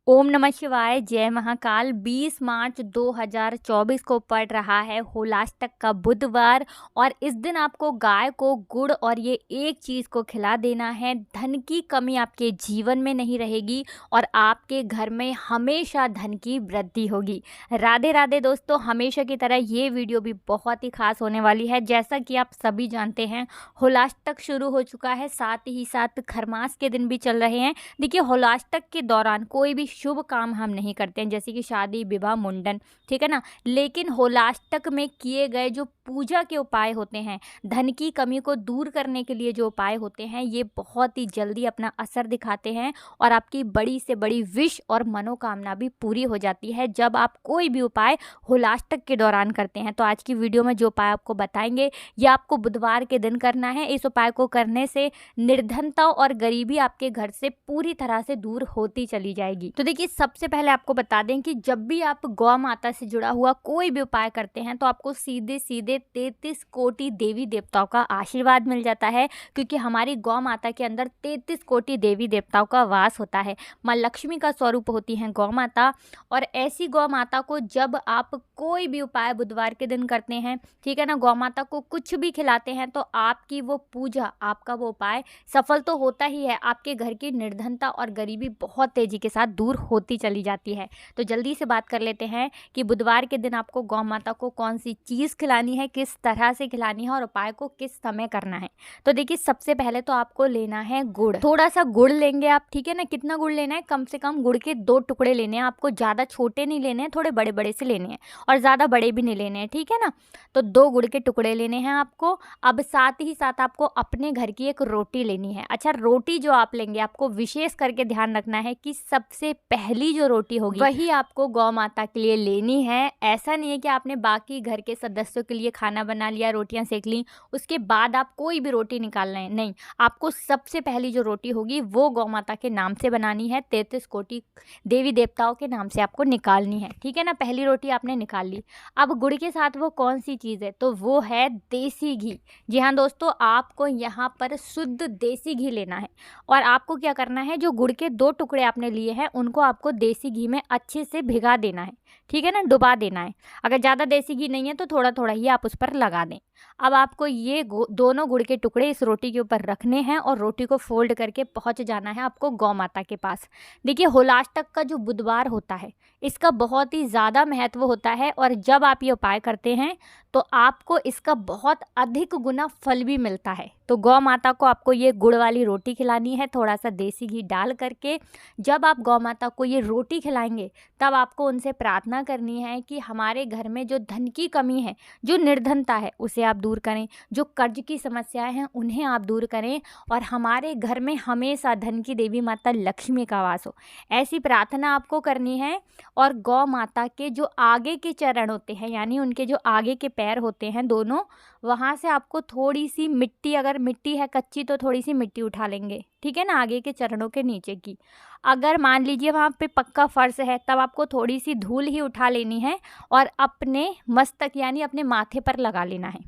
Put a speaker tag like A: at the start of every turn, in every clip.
A: ओम नमः शिवाय, जय महाकाल। 20 मार्च 2024 को पड़ रहा है होलाष्टक का बुधवार और इस दिन आपको गाय को गुड़ और ये एक चीज़ को खिला देना है। धन की कमी आपके जीवन में नहीं रहेगी और आपके घर में हमेशा धन की वृद्धि होगी। राधे राधे दोस्तों, हमेशा की तरह ये वीडियो भी बहुत ही खास होने वाली है। जैसा कि आप सभी जानते हैं, होलाष्टक शुरू हो चुका है, साथ ही साथ खरमास के दिन भी चल रहे हैं। देखिए, होलाष्टक के दौरान कोई भी शुभ काम हम नहीं करते हैं, जैसे कि शादी, विवाह, मुंडन, ठीक है ना। लेकिन होलाष्टक में किए गए जो पूजा के उपाय होते हैं, धन की कमी को दूर करने के लिए जो उपाय होते हैं, ये बहुत ही जल्दी अपना असर दिखाते हैं और आपकी बड़ी से बड़ी विश और मनोकामना भी पूरी हो जाती है जब आप कोई भी उपाय होलाष्टक के दौरान करते हैं। तो आज की वीडियो में जो उपाय आपको बताएंगे, ये आपको बुधवार के दिन करना है। इस उपाय को करने से निर्धनता और गरीबी आपके घर से पूरी तरह से दूर होती चली जाएगी। तो देखिए, सबसे पहले आपको बता दें कि जब भी आप गौ माता से जुड़ा हुआ कोई भी उपाय करते हैं तो आपको सीधे सीधे 33 कोटि देवी देवताओं का आशीर्वाद मिल जाता है, क्योंकि हमारी गौ माता के अंदर 33 कोटि देवी देवताओं का वास होता है। माँ लक्ष्मी का स्वरूप होती हैं गौ माता, और ऐसी गौ माता को जब आप कोई भी उपाय बुधवार के दिन करते हैं, ठीक है ना, गौ माता को कुछ भी खिलाते हैं, तो आपकी वो पूजा, आपका वो उपाय सफल तो होता ही है। आपके घर की निर्धनता और गरीबी बहुत तेजी के साथ दूर होती चली जाती है। तो जल्दी से बात कर लेते हैं कि बुधवार के दिन आपको गौ माता को कौन सी चीज़ खिलानी है, किस तरह से खिलानी है और उपाय को किस समय करना है। तो देखिए, सबसे पहले तो आपको लेना है गुड़। थोड़ा सा गुड़ लेंगे आप, ठीक है ना। कितना गुड़ लेना है? कम से कम गुड़ के 2 टुकड़े लेने हैं आपको। ज़्यादा छोटे नहीं लेने हैं, थोड़े बड़े बड़े से लेने हैं, और ज़्यादा बड़े भी नहीं लेने हैं, ठीक है ना। तो 2 गुड़ के टुकड़े लेने हैं आपको। अब साथ ही साथ आपको अपने घर की एक रोटी लेनी है। अच्छा, रोटी जो आप लेंगे, आपको विशेष करके ध्यान रखना है कि सबसे पहली जो रोटी होगी वही आपको गौ माता के लिए लेनी है। ऐसा नहीं है कि आपने बाकी घर के सदस्यों के लिए खाना बना लिया, रोटियां सेक ली, उसके बाद आप कोई भी रोटी निकाल रहे हैं, नहीं। आपको सबसे पहली जो रोटी होगी वो गौ माता के नाम से बनानी है। 33 कोटि देवी देवताओं के नाम से आपको निकालनी है, ठीक है ना। पहली रोटी आपने निकाल ली। अब गुड़ के साथ वो कौन सी चीज़ है? तो वो है देसी घी। जी हाँ दोस्तों, आपको यहाँ पर शुद्ध देसी घी लेना है और आपको क्या करना है, जो गुड़ के 2 टुकड़े आपने लिए हैं उनको आपको देसी घी में अच्छे से भिगा देना है, ठीक है ना, डुबा देना है। अगर ज़्यादा देसी घी नहीं है तो थोड़ा थोड़ा ही आप उस पर लगा दें। अब आपको ये दोनों गुड़ के टुकड़े इस रोटी के ऊपर रखने हैं और रोटी को फोल्ड करके पहुंच जाना है आपको गौ माता के पास। देखिए, होलाष्टक का जो बुधवार होता है, इसका बहुत ही ज़्यादा महत्व होता है और जब आप ये उपाय करते हैं तो आपको इसका बहुत अधिक गुना फल भी मिलता है। तो गौ माता को आपको ये गुड़ वाली रोटी खिलानी है, थोड़ा सा देसी घी डाल करके। जब आप गौ माता को ये रोटी खिलाएंगे तब आपको उनसे प्रार्थना करनी है कि हमारे घर में जो धन की कमी है, जो निर्धनता है, उसे आप दूर करें, जो कर्ज की समस्याएं हैं उन्हें आप दूर करें, और हमारे घर में हमेशा धन की देवी माता लक्ष्मी का वास हो। ऐसी प्रार्थना आपको करनी है। और गौ माता के जो आगे के चरण होते हैं, यानी उनके जो आगे के पैर होते हैं दोनों, वहाँ से आपको थोड़ी सी मिट्टी, अगर मिट्टी है कच्ची तो थोड़ी सी मिट्टी उठा लेंगे, ठीक है ना, आगे के चरणों के नीचे की। अगर मान लीजिए वहाँ पे पक्का फर्श है तब आपको थोड़ी सी धूल ही उठा लेनी है और अपने मस्तक यानी अपने माथे पर लगा लेना है।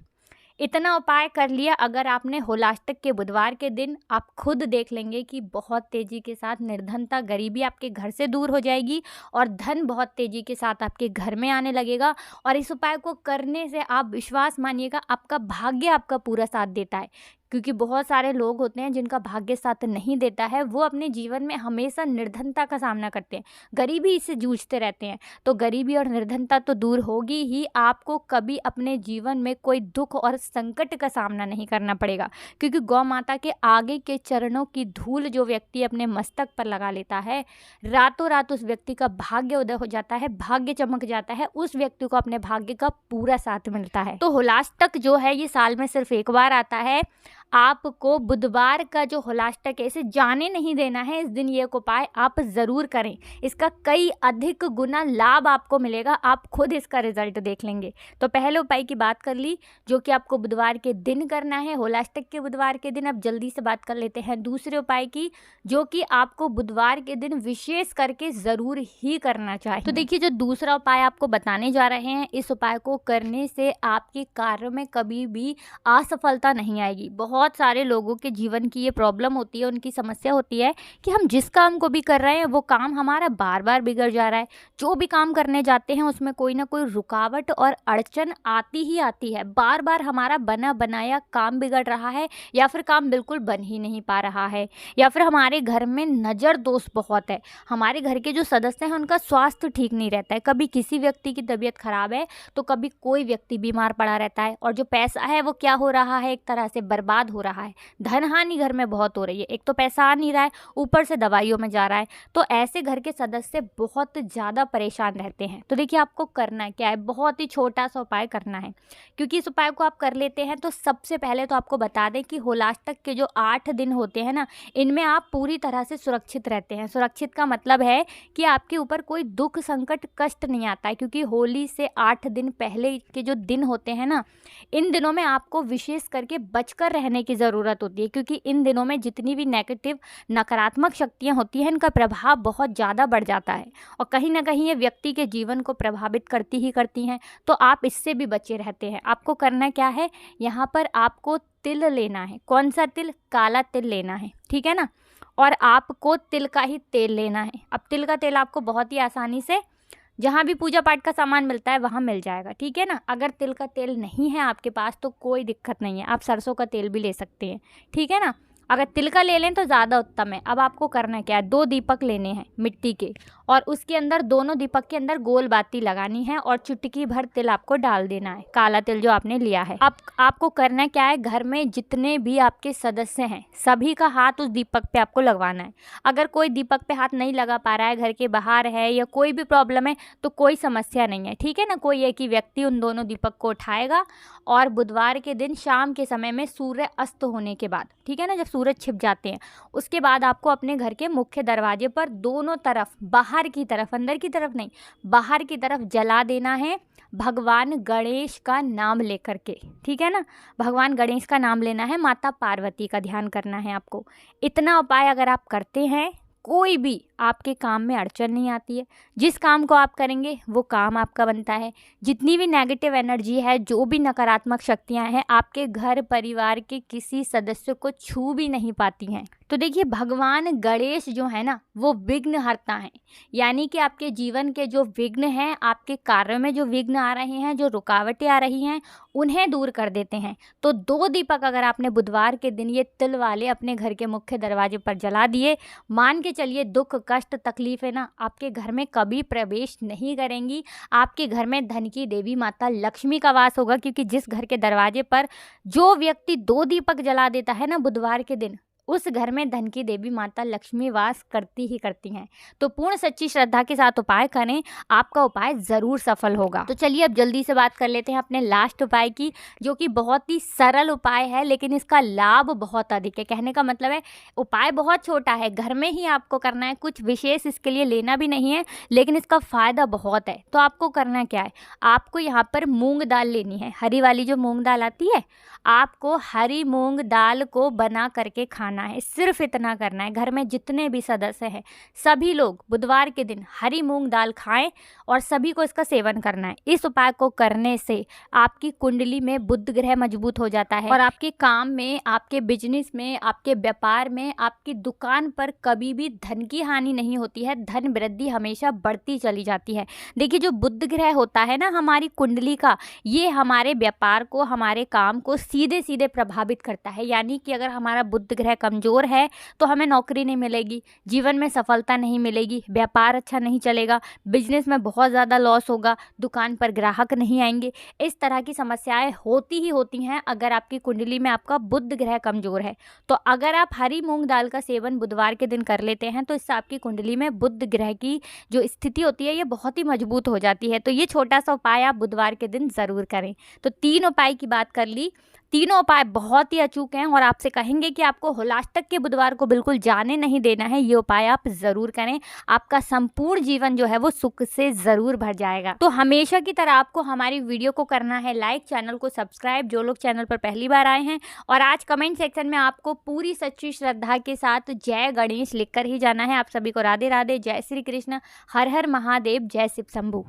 A: इतना उपाय कर लिया अगर आपने होलाष्टक के बुधवार के दिन, आप खुद देख लेंगे कि बहुत तेज़ी के साथ निर्धनता, गरीबी आपके घर से दूर हो जाएगी और धन बहुत तेज़ी के साथ आपके घर में आने लगेगा। और इस उपाय को करने से आप विश्वास मानिएगा, आपका भाग्य आपका पूरा साथ देता है। क्योंकि बहुत सारे लोग होते हैं जिनका भाग्य साथ नहीं देता है, वो अपने जीवन में हमेशा निर्धनता का सामना करते हैं, गरीबी से जूझते रहते हैं। तो गरीबी और निर्धनता तो दूर होगी ही, आपको कभी अपने जीवन में कोई दुख और संकट का सामना नहीं करना पड़ेगा, क्योंकि गौ माता के आगे के चरणों की धूल जो व्यक्ति अपने मस्तक पर लगा लेता है, रातों रात उस व्यक्ति का भाग्य उदय हो जाता है, भाग्य चमक जाता है, उस व्यक्ति को अपने भाग्य का पूरा साथ मिलता है। तो होलाष्टक जो है ये साल में सिर्फ एक बार आता है। आपको बुधवार का जो होलाष्टक है इसे जाने नहीं देना है। इस दिन ये उपाय आप ज़रूर करें, इसका कई अधिक गुना लाभ आपको मिलेगा, आप खुद इसका रिजल्ट देख लेंगे। तो पहले उपाय की बात कर ली, जो कि आपको बुधवार के दिन करना है, होलाष्टक के बुधवार के दिन। अब जल्दी से बात कर लेते हैं दूसरे उपाय की, जो कि आपको बुधवार के दिन विशेष करके ज़रूर ही करना चाहिए। तो देखिए, जो दूसरा उपाय आपको बताने जा रहे हैं, इस उपाय को करने से आपके कार्य में कभी भी असफलता नहीं आएगी। बहुत बहुत सारे लोगों के जीवन की ये प्रॉब्लम होती है, उनकी समस्या होती है कि हम जिस काम को भी कर रहे हैं वो काम हमारा बार बार बिगड़ जा रहा है। जो भी काम करने जाते हैं उसमें कोई ना कोई रुकावट और अड़चन आती ही आती है। बार बार हमारा बना बनाया काम बिगड़ रहा है, या फिर काम बिल्कुल बन ही नहीं पा रहा है, या फिर हमारे घर में नज़र दोष बहुत है। हमारे घर के जो सदस्य हैं उनका स्वास्थ्य ठीक नहीं रहता है। कभी किसी व्यक्ति की तबीयत खराब है तो कभी कोई व्यक्ति बीमार पड़ा रहता है, और जो पैसा है वो क्या हो रहा है, एक तरह से बर्बाद हो रहा है। धन हानि घर में बहुत हो रही है। एक तो पैसा आ नहीं रहा है, ऊपर से दवाइयों में जा रहा है। तो ऐसे घर के सदस्य बहुत ज़्यादा परेशान रहते हैं। तो देखिए आपको करना क्या है, बहुत ही छोटा सा उपाय करना है। क्योंकि इस उपाय को आप कर लेते हैं तो सबसे पहले तो आपको बता दें कि होलाष्टक के जो 8 दिन होते हैं ना, इनमें आप पूरी तरह से सुरक्षित रहते हैं। सुरक्षित का मतलब है कि आपके ऊपर कोई दुख संकट कष्ट नहीं आता है। क्योंकि होली से 8 दिन पहले के जो दिन होते हैं ना, इन दिनों में आपको विशेष करके बचकर रहने की ज़रूरत होती है। क्योंकि इन दिनों में जितनी भी नेगेटिव नकारात्मक शक्तियाँ होती हैं, इनका प्रभाव बहुत ज़्यादा बढ़ जाता है, और कहीं ना कहीं ये व्यक्ति के जीवन को प्रभावित करती ही करती हैं। तो आप इससे भी बचे रहते हैं। आपको करना क्या है, यहाँ पर आपको तिल लेना है। कौन सा तिल? काला तिल लेना है, ठीक है ना। और आपको तिल का ही तेल लेना है। अब तिल का तेल आपको बहुत ही आसानी से जहाँ भी पूजा पाठ का सामान मिलता है वहाँ मिल जाएगा, ठीक है ना। अगर तिल का तेल नहीं है आपके पास तो कोई दिक्कत नहीं है, आप सरसों का तेल भी ले सकते हैं, ठीक है ना। अगर तिल का ले लें तो ज़्यादा उत्तम है। अब आपको करना क्या है, 2 दीपक लेने हैं मिट्टी के, और उसके अंदर दोनों दीपक के अंदर गोल बाती लगानी है, और चुटकी भर तिल आपको डाल देना है, काला तिल जो आपने लिया है। अब आपको करना क्या है, घर में जितने भी आपके सदस्य हैं सभी का हाथ उस दीपक पे आपको लगवाना है। अगर कोई दीपक पे हाथ नहीं लगा पा रहा है, घर के बाहर है या कोई भी प्रॉब्लम है, तो कोई समस्या नहीं है, ठीक है ना। कोई एक ही व्यक्ति उन दोनों दीपक को उठाएगा, और बुधवार के दिन शाम के समय में सूर्य अस्त होने के बाद, ठीक है ना, जब सूरज छिप जाते हैं, उसके बाद आपको अपने घर के मुख्य दरवाजे पर दोनों तरफ, बाहर की तरफ, अंदर की तरफ नहीं, बाहर की तरफ जला देना है भगवान गणेश का नाम लेकर के, ठीक है ना। भगवान गणेश का नाम लेना है, माता पार्वती का ध्यान करना है आपको। इतना उपाय अगर आप करते हैं, कोई भी आपके काम में अड़चन नहीं आती है। जिस काम को आप करेंगे वो काम आपका बनता है। जितनी भी नेगेटिव एनर्जी है, जो भी नकारात्मक शक्तियां हैं, आपके घर परिवार के किसी सदस्य को छू भी नहीं पाती हैं। तो देखिए भगवान गणेश जो है ना, वो विघ्न हरता है। यानी कि आपके जीवन के जो विघ्न हैं, आपके कार्यों में जो विघ्न आ रहे हैं, जो रुकावटें आ रही हैं, उन्हें दूर कर देते हैं। तो 2 दीपक अगर आपने बुधवार के दिन ये तिल वाले अपने घर के मुख्य दरवाजे पर जला दिए, मान के चलिए दुख कष्ट तकलीफें ना आपके घर में कभी प्रवेश नहीं करेंगी। आपके घर में धन की देवी माता लक्ष्मी का वास होगा। क्योंकि जिस घर के दरवाजे पर जो व्यक्ति 2 दीपक जला देता है ना बुधवार के दिन, उस घर में धन की देवी माता लक्ष्मी वास करती ही करती हैं। तो पूर्ण सच्ची श्रद्धा के साथ उपाय करें, आपका उपाय ज़रूर सफल होगा। तो चलिए अब जल्दी से बात कर लेते हैं अपने लास्ट उपाय की, जो कि बहुत ही सरल उपाय है, लेकिन इसका लाभ बहुत अधिक है। कहने का मतलब है उपाय बहुत छोटा है, घर में ही आपको करना है, कुछ विशेष इसके लिए लेना भी नहीं है, लेकिन इसका फ़ायदा बहुत है। तो आपको करना क्या है, आपको यहाँ पर मूंग दाल लेनी है, हरी वाली जो मूंग दाल आती है, आपको हरी मूंग दाल को बना करके खाना है। सिर्फ इतना करना है। घर में जितने भी सदस्य हैं सभी लोग बुधवार के दिन हरी मूंग दाल खाएं, और सभी को इसका सेवन करना है। इस उपाय को करने से आपकी कुंडली में बुध ग्रह मजबूत हो जाता है, और आपके काम में, आपके बिजनेस में, आपके व्यापार में, आपकी दुकान पर कभी भी धन की हानि नहीं होती है। धन वृद्धि हमेशा बढ़ती चली जाती है। देखिए जो बुध ग्रह होता है ना हमारी कुंडली का, ये हमारे व्यापार को, हमारे काम को सीधे सीधे प्रभावित करता है। यानी कि अगर हमारा बुध ग्रह कमज़ोर है तो हमें नौकरी नहीं मिलेगी, जीवन में सफलता नहीं मिलेगी, व्यापार अच्छा नहीं चलेगा, बिजनेस में बहुत ज़्यादा लॉस होगा, दुकान पर ग्राहक नहीं आएंगे। इस तरह की समस्याएं होती ही होती हैं अगर आपकी कुंडली में आपका बुध ग्रह कमज़ोर है। तो अगर आप हरी मूंग दाल का सेवन बुधवार के दिन कर लेते हैं तो इससे आपकी कुंडली में बुध ग्रह की जो स्थिति होती है ये बहुत ही मजबूत हो जाती है। तो ये छोटा सा उपाय आप बुधवार के दिन ज़रूर करें। तो 3 उपाय की बात कर ली, तीनों उपाय बहुत ही अचूक हैं, और आपसे कहेंगे कि आपको होलाष्टक के बुधवार को बिल्कुल जाने नहीं देना है। ये उपाय आप ज़रूर करें, आपका संपूर्ण जीवन जो है वो सुख से ज़रूर भर जाएगा। तो हमेशा की तरह आपको हमारी वीडियो को करना है लाइक, चैनल को सब्सक्राइब जो लोग चैनल पर पहली बार आए हैं, और आज कमेंट सेक्शन में आपको पूरी सच्ची श्रद्धा के साथ जय गणेश लिखकर ही जाना है। आप सभी को राधे राधे, जय श्री कृष्ण, हर हर महादेव, जय शिव शंभू।